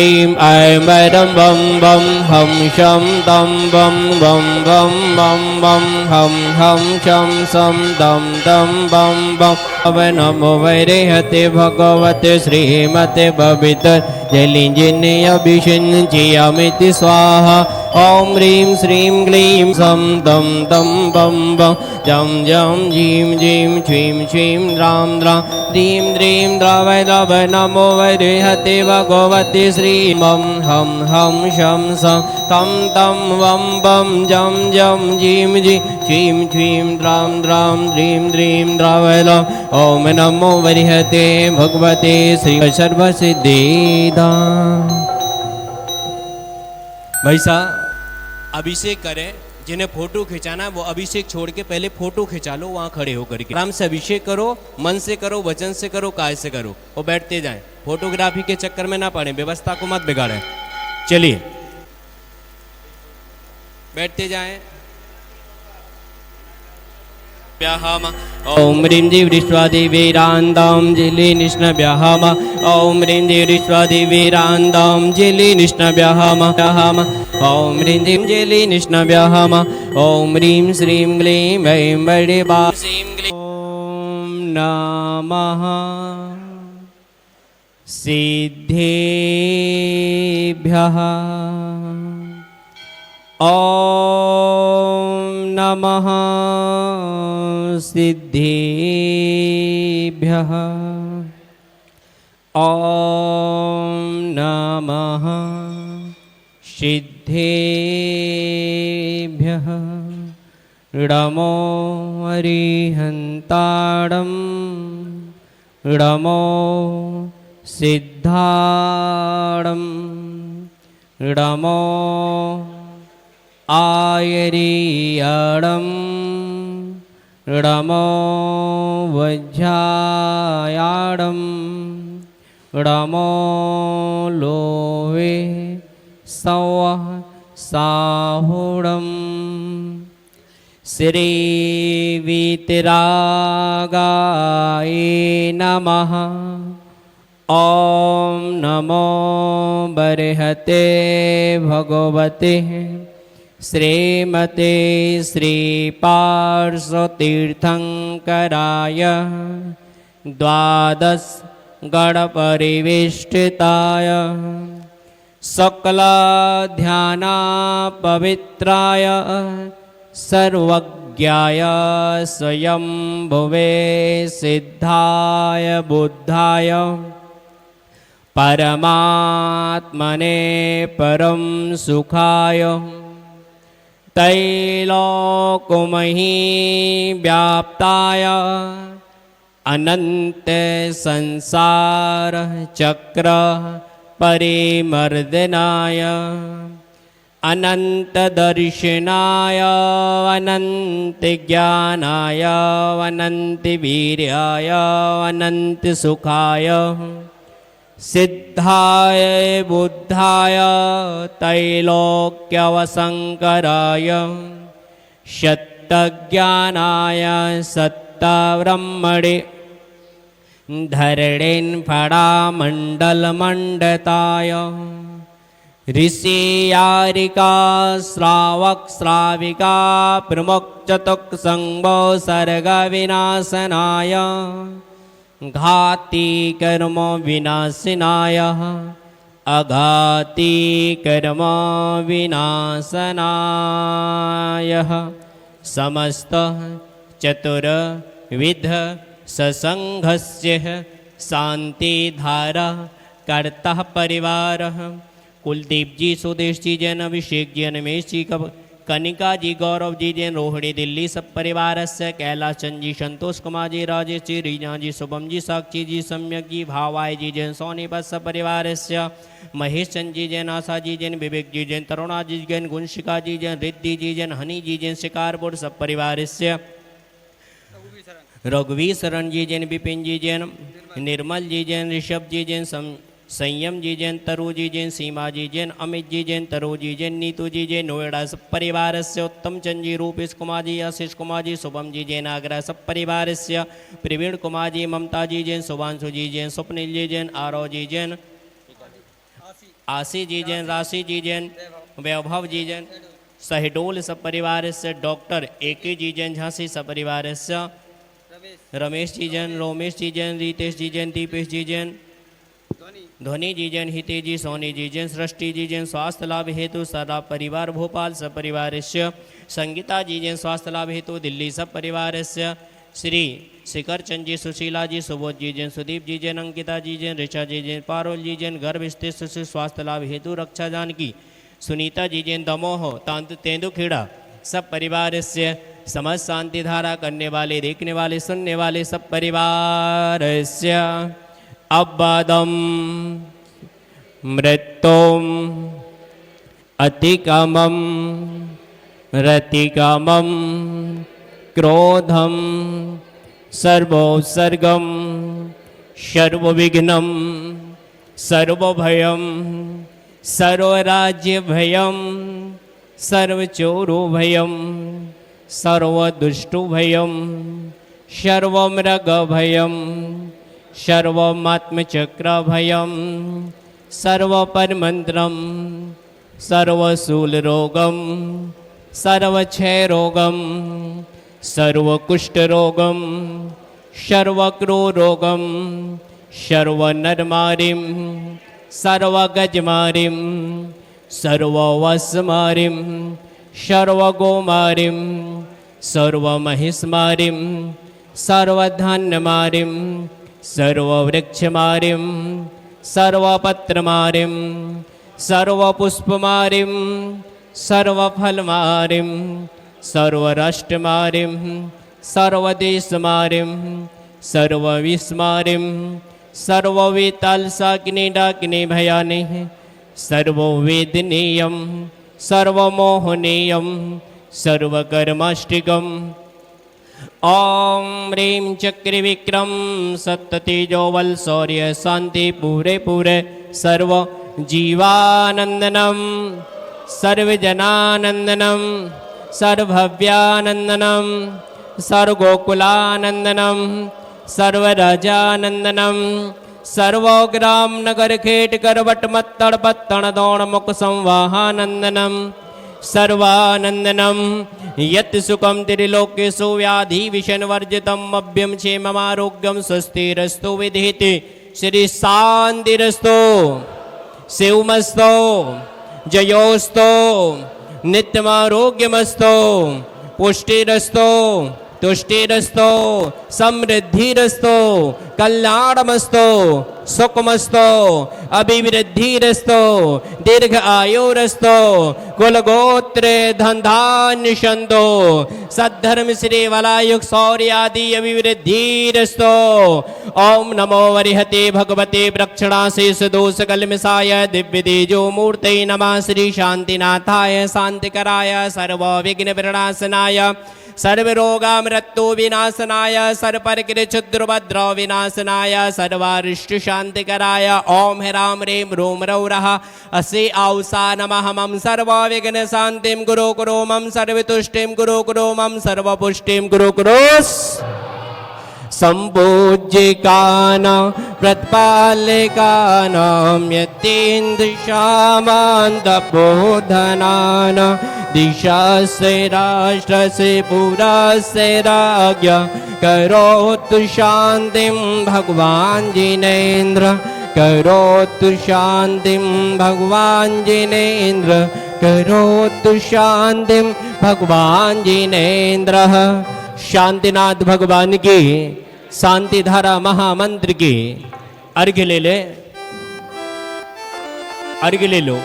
ऐं ऐं बम बम हम शम दम बम बम बम बम बम हम शम सम दम दम बम बम नमो वैरेहते भगवते श्रीमते बबित जलिंजिने अभिषिञ्चयामिति स्वाहा। ॐ ह्रीं श्रीं क्लीं सं दं दं बं बं जं जं जीं जीं छ्वीं छ्वीं द्रां द्रां द्रीं द्रीं द्रावय द्रावय नमो वैरेहते भगवते श्रीं बं हं हं शं सं तं तं वं बं जं जं जीं जीं छ्वीं छ्वीं द्रां द्रां द्रीं द्रीं द्रावय द्रां। ॐ नमो वैरेहते भगवते श्री सर्वसिद्धिदा। भाई साहब अभिषेक करें, जिन्हें फोटो खिंचाना है वो अभिषेक छोड़ के पहले फोटो खिंचा लो, वहां खड़े होकर के आराम से अभिषेक करो, मन से करो, वचन से करो, काय से करो, और बैठते जाएं। फोटोग्राफी के चक्कर में ना पड़े, व्यवस्था को मत बिगाड़ें। चलिए बैठते जाएं। ॐ ह्रीं जी वृष्वादिवीरान्दां जिलिनिष्णव्यहम ॐ ह्रीं जी वृष्वादिवीरान्दां जिलिनिष्णव्यहम ॐ ह्रीं जी जिलिनिष्णव्यहम ॐ ह्रीं श्रीं क्लीं ऐं वैरेबा श्रीं क्लीं। ॐ नमः सिद्धेभ्यः। ॐ नमः सिद्धेभ्यः। ॐ नमः सिद्धेभ्यः। नमो अरिहन्ताणं नमो सिद्धाणं नमो आयरीयणं नमो वज्रायाणं नमो लोवे सौः साहुणं श्रीवीतरागाय नमः। ॐ नमो बर्हते भगवते श्रीमते श्रीपार्श्वतीर्थंकराय द्वादश गणपरिवेष्टिताय सकलध्यानपवित्राय सर्वज्ञाय स्वयंभुवे सिद्धाय बुद्धाय परमात्मने परम सुखाय त्रैलोक्यमही व्याप्ताय अनंत संसार चक्र परिमर्दनाय अनंत दर्शनाय अनंत ज्ञानाय अनंत वीर्याय अनंत सुखाय सिद्धाय बुद्धाय त्रैलोक्यवसंकराय शतज्ञानाय सत्तब्रह्मणे धरणेन फणामण्डलमण्डताय ऋषियारिका श्रावक श्राविका प्रमुख चतुक संभो सर्ग विनाशनाय घाती कर्म विनाशनाय अघाती कर्म विनाशनाय समस्त चतुर्विध ससंघस्य शांतिधारा कर्ता परिवार कुलदीप जी, सुदेश जी जैन, अभिषेक जी, अनिमेश जी, कनिका जी, गौरव जी जैन, रोहिणी दिल्ली सब परिवार से कैलाश चंद जी, संतोष कुमार जी, राजेश जी, रीना जी, शुभम जी, साक्षी जी, सम्यक जी, भावाई जी जैन, सोनीपत सब परिवार से महेश चंद जी जैन, आशा जी जैन, विवेक जी जैन, तरुणा जी जैन, गुणशिका जी जैन, रिद्धि जी जैन, हनी जी जैन, शिकारपुर सब परिवार से रघुवीर शरण जी जैन, विपिन जी जैन, निर्मल जी जैन, ऋषभ जी जैन, संयम जी जैन, तरु जी जैन, सीमा जी जैन, अमित जी जैन, तरु जी जैन, नीतू जी जैन, नोएडा सब परिवार से उत्तम चंद जी, रूपेश कुमार जी, आशीष कुमार जी, शुभम जी जैन, आगरा सब परिवार से प्रवीण कुमार जी, ममता जी जैन, शुभांशु जी जैन, स्वप्निल जी जैन, आरव जी जैन, आशी जी जैन, राशि जी जैन, वैभव जी जैन, शहडोल सपरिवार से डॉक्टर AK जी जैन, झांसी सपरिवार से रमेश जी जैन, रोमेश जी जैन, रितेश जी जैन, दीपेश जी जैन, ध्वनि जी जैन, हिते जी, सोनी जी जैन, सृष्टि जी जैन, स्वास्थ्य लाभ हेतु सदा परिवार भोपाल सपरिवार से संगीता जी जैन, स्वास्थ्य लाभ हेतु दिल्ली सपरिवार से श्री शिखर चंद जी, सुशीला जी, सुबोध जी जैन, सुदीप जी जैन, अंकिता जी जैन, ऋचा जी जैन, पारुल जी जैन, गर्भ स्थित शिशु स्वास्थ्य लाभ हेतु रक्षा जानकी, सुनीता जी जैन, दमोह तेंदुखेड़ा सब परिवार से समस्त शांति धारा करने वाले, देखने वाले, सुनने वाले सब परिवार से अबदम मृत्युम अतिकामम रतिकामम क्रोधम सर्वोत्सर्गम सर्वविघ्नम सर्वभयम सर्वराज्य भयम सर्वचोरो भयम सर्वदुष्टु भयम सर्वमृग भयम सर्वमात्मचक्र भयम सर्वपरमंत्रम सर्वशूलरोगम सर्वक्षयरोगम सर्वकुष्ठरोगम सर्वक्रोरोगम सर्वनरमारिम सर्वगजमारिम सर्ववसमारिम सर्वगोमारिम सर्वमहिषमारिम सर्वधान्यमारिम सर्ववृक्षमारिम सर्वपत्रमारिम सर्वपुष्पमारिम सर्वफलमारिम सर्वराष्ट्रमारिम सर्वदेशमारिम सर्वविस्मारिम सर्ववेतालसाग्निडाग्नि भयानि सर्ववेदनीयम सर्वमोहनीयम सर्वकर्माष्टिकम ओम ह्रीं चक्रविक्रम सत्तेजोवल शौर्य शांति पूरे पूरे सर्व जीवानंदनम सर्वजनानंदनम सर्वभव्यानंदनम सर्वगोकुलानंदनम सर्वराजानंदनम सर्वग्राम नगर खेट करवट मत्तड़ पत्तण दौड़ मुख संवाहानंदनम सर्वानंदनम यत् सुखम त्रिलोकेषु व्याधि विषण वर्जितम अभ्यम क्षेममारोग्यम स्वस्तिरस्तु विधीति श्री शांतिरस्तु शिवमस्तो जयोस्तो नित्यमारोग्यमस्तो पुष्टिरस्तो तुष्टिरस्तो समृद्धिरस्तो कल्याणमस्तो सुखमस्तो अभिवृद्धिरस्तो दीर्घ आयुरस्तो कुलगोत्रे धनधान्य संतो सद्धर्म श्री वलायुग शौर्यादि अभिवृद्धिरस्तो ओम नमो वरिहते भगवते प्रक्षणाशेष दोष कलमिषाय दिव्य तेजो मूर्ते नमः श्री शांतिनाथाय शांतिकराय सर्व विघ्न विनाशनाय सर्वरोगा मृत्यु विनाशनाय सर्वपरिकृच्छुद्रभद्र विनाशनाय सर्वारिष्ट शांतिकराय ओम ह्रां ह्रीं ह्रूं ह्रौं रः असे औसा नमः मम सर्वविघ्न शांतिं गुरु कुरु मम सर्वतुष्टिं गुरु कुरु मम सर्वपुष्टिं गुरु कुरु सम्पूज्यकानां प्रतिपालकानां यतीन्द्रशामान्तबोधनानां दिशास्य राष्ट्रस्य पुरस्य राज्ञ करोतु शान्तिं भगवान् जिनेन्द्र करोतु शान्तिं भगवान् जिनेन्द्र करोतु शान्तिं भगवान् जिनेन्द्रः। शांतिनाथ भगवान की शांति धारा महामंत्र की अर्घ्य ले लो।